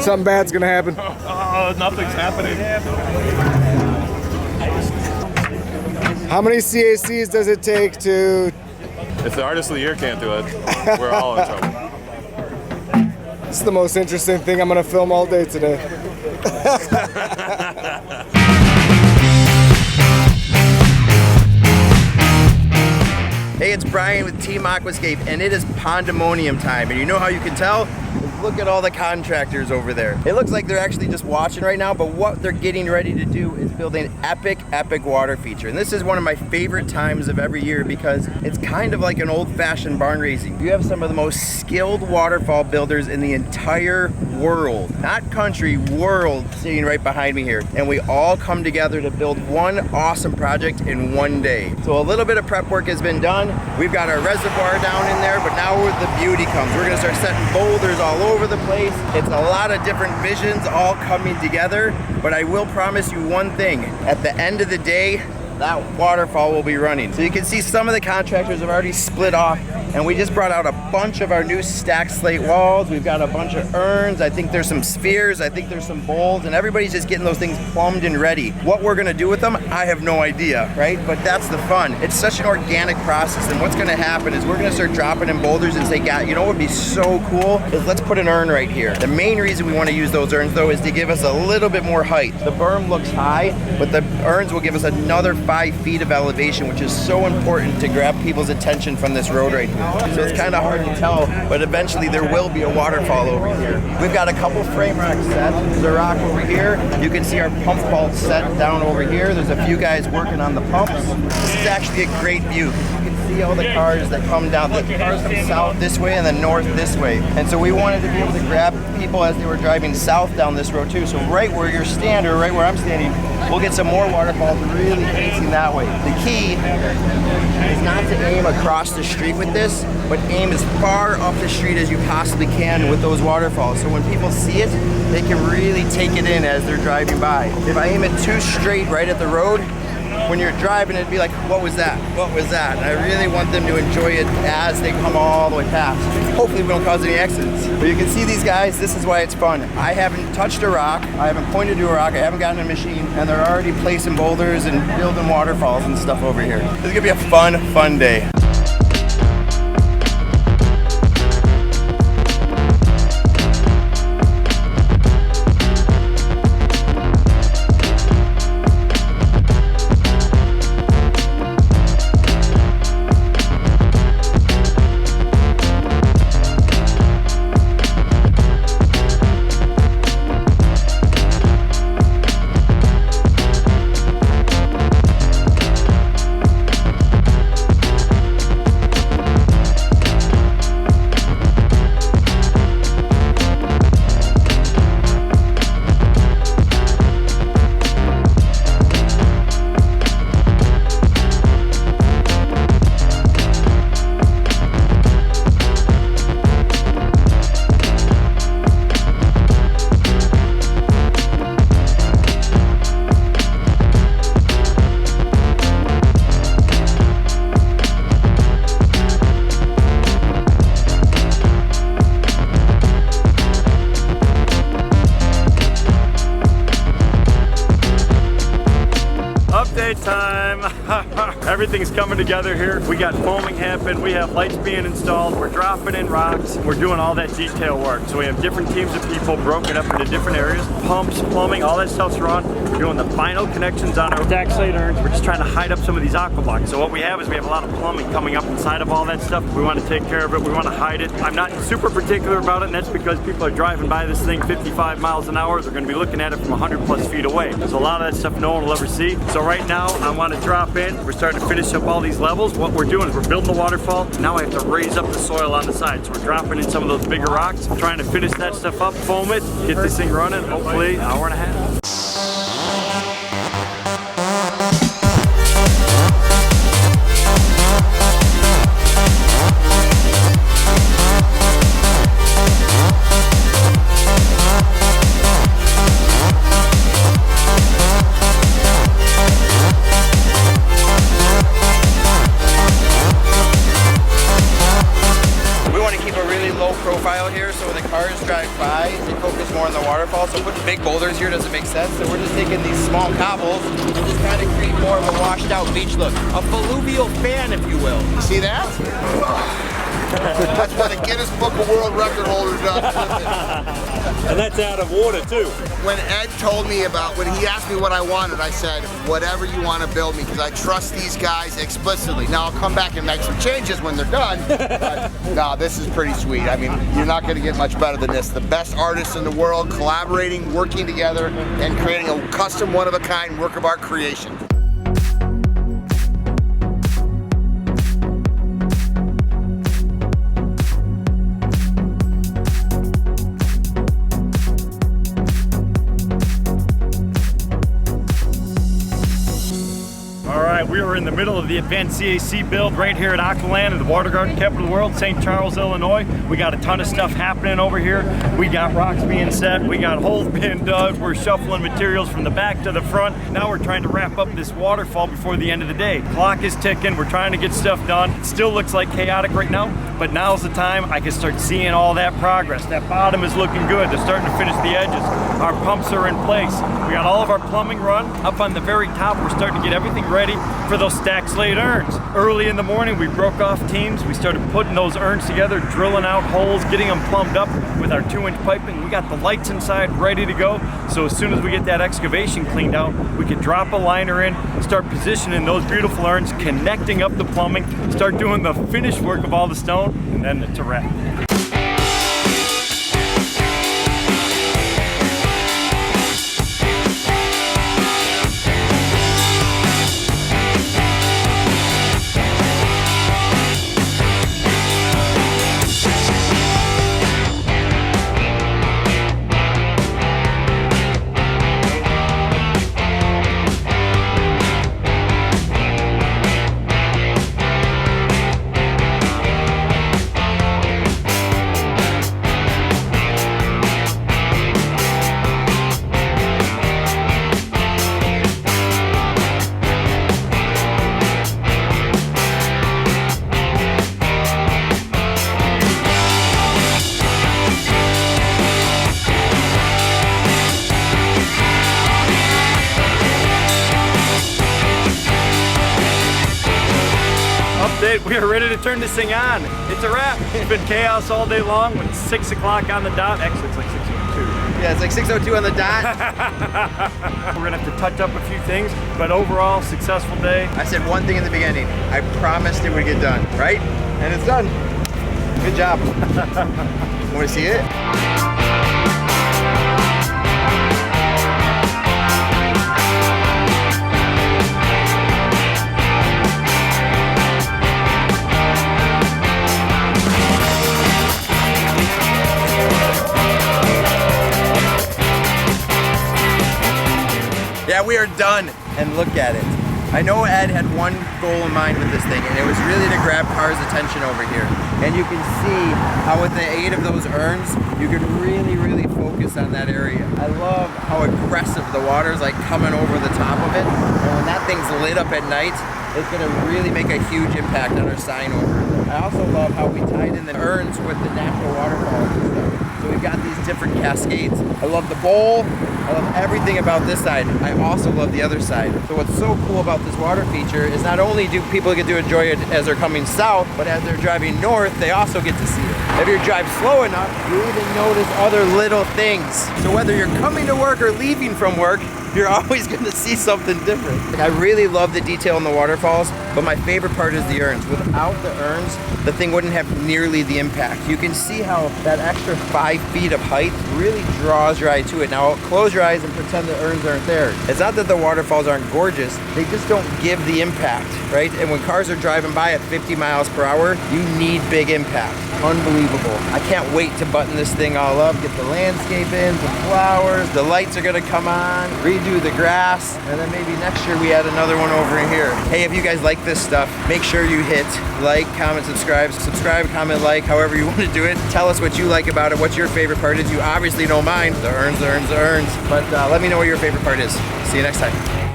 Something bad's gonna happen. Oh, nothing's happening. How many CACs does it take to... If the artist of the year can't do it, we're all in trouble. This is the most interesting thing I'm gonna film all day today. Hey, it's Brian with Team Aquascape, and it is pandemonium time. And you know how you can tell? Look at all the contractors over there. It looks like they're actually just watching right now, but what they're getting ready to do is build an epic water feature. And this is one of my favorite times of every year because it's kind of like an old-fashioned barn raising. You have some of the most skilled waterfall builders in the entire world, not country, world, sitting right behind me here. And we all come together to build one awesome project in one day. So a little bit of prep work has been done. We've got our reservoir down in there, but now where the beauty comes. We're gonna start setting boulders all over the place. It's a lot of different visions all coming together, but I will promise you one thing. At the end of the day, that waterfall will be running. So you can see some of the contractors have already split off, and we just brought out a bunch of our new stacked slate walls. We've got a bunch of urns. I think there's some spheres. I think there's some bowls, and everybody's just getting those things plumbed and ready. What we're gonna do with them, I have no idea, right? But that's the fun. It's such an organic process, and what's gonna happen is we're gonna start dropping in boulders and say, God, you know what would be so cool is let's put an urn right here. The main reason we wanna use those urns though is to give us a little bit more height. The berm looks high, but the urns will give us another 5 feet of elevation, which is so important to grab people's attention from this road right here. So it's kind of hard to tell, but eventually there will be a waterfall over here. We've got a couple frame racks set. There's a rock over here. You can see our pump vault set down over here. There's a few guys working on the pumps. This is actually a great view. You can see all the cars that come down. The cars come south this way and then north this way. And so we wanted to be able to grab people as they were driving south down this road too. So right where you're standing, or right where I'm standing, we'll get some more waterfalls really facing that way. The key is not to aim across the street with this, but aim as far up the street as you possibly can with those waterfalls. So when people see it, they can really take it in as they're driving by. If I aim it too straight right at the road, when you're driving, it'd be like, what was that? What was that? And I really want them to enjoy it as they come all the way past. Hopefully we don't cause any accidents. But you can see these guys, this is why it's fun. I haven't touched a rock, I haven't pointed to a rock, I haven't gotten a machine, and they're already placing boulders and building waterfalls and stuff over here. This is gonna be a fun day. Time. Everything's coming together here. We got foaming happening. We have lights being installed. We're dropping in rocks. We're doing all that detail work. So we have different teams of people broken up into different areas. Pumps, plumbing, all that stuff's run. We're doing the final connections on our stack slate urns. We're just trying to hide up some of these aqua blocks. So what we have is we have a lot of plumbing coming up inside of all that stuff. We want to take care of it. We want to hide it. I'm not super particular about it, and that's because people are driving by this thing 55 miles an hour. They're going to be looking at it from 100 plus feet away. So a lot of that stuff no one will ever see. So right now I want to drop in. We're starting to finish up all these levels. What we're doing is we're building the waterfall. Now I have to raise up the soil on the side. So we're dropping in some of those bigger rocks, trying to finish that stuff up, foam it, get this thing running, hopefully an hour and a half. Profile here, so when the cars drive by, they focus more on the waterfall, so putting big boulders here doesn't make sense. So we're just taking these small cobbles and just kind of create more of a washed out beach look. A fluvial fan, if you will. See that? That's what a Guinness Book of World Record holder does. And that's out of water too. When Ed told me when he asked me what I wanted, I said, whatever you want to build me, because I trust these guys explicitly. Now I'll come back and make some changes when they're done, but no, this is pretty sweet. I mean, you're not going to get much better than this. The best artists in the world collaborating, working together, and creating a custom, one-of-a-kind work of art creation. We are in the middle of the advanced CAC build right here at Aqualand, the water garden capital of the world, St. Charles, Illinois. We got a ton of stuff happening over here. We got rocks being set, we got holes being dug, we're shuffling materials from the back to the front. Now we're trying to wrap up this waterfall before the end of the day. Clock is ticking, we're trying to get stuff done. It still looks like chaotic right now, but now's the time I can start seeing all that progress. That bottom is looking good. They're starting to finish the edges. Our pumps are in place. We got all of our plumbing run. Up on the very top, we're starting to get everything ready for those stack slate urns. Early in the morning, we broke off teams. We started putting those urns together, drilling out holes, getting them plumbed up with our 2-inch piping. We got the lights inside ready to go. So as soon as we get that excavation cleaned out, we can drop a liner in, start positioning those beautiful urns, connecting up the plumbing, start doing the finished work of all the stone, and then it's a wrap. We are ready to turn this thing on. It's a wrap. It's been chaos all day long. It's 6 o'clock on the dot. Actually, it's like 6:02. Yeah, it's like 6:02 on the dot. We're gonna have to touch up a few things, but overall, successful day. I said one thing in the beginning. I promised it would get done, right? And it's done. Good job. Want to see it? Yeah, we are done, and look at it. I know Ed had one goal in mind with this thing, and it was really to grab cars' attention over here. And you can see how with the aid of those urns, you can really focus on that area. I love how aggressive the water is like coming over the top of it. And when that thing's lit up at night, it's gonna really make a huge impact on our sign over it. I also love how we tied in the urns with the natural waterfalls and stuff. So we've got these different cascades. I love the bowl. I love everything about this side. I also love the other side. So what's so cool about this water feature is not only do people get to enjoy it as they're coming south, but as they're driving north, they also get to see it. If you drive slow enough, you even notice other little things. So whether you're coming to work or leaving from work, you're always going to see something different. I really love the detail in the waterfalls, but my favorite part is the urns. Without the urns, the thing wouldn't have nearly the impact. You can see how that extra 5 feet of height really draws your eye to it. Now, close your eyes and pretend the urns aren't there. It's not that the waterfalls aren't gorgeous, they just don't give the impact, right? And when cars are driving by at 50 miles per hour, you need big impact. Unbelievable. I can't wait to button this thing all up, get the landscape in, the flowers, the lights are gonna come on, redo the grass, and then maybe next year we add another one over here. Hey, if you guys like this stuff, make sure you hit like, comment, subscribe, comment, like, however you want to do it. Tell us what you like about it, what your favorite part is. You obviously know mine, the urns, the urns, the urns, but let me know what your favorite part is. See you next time.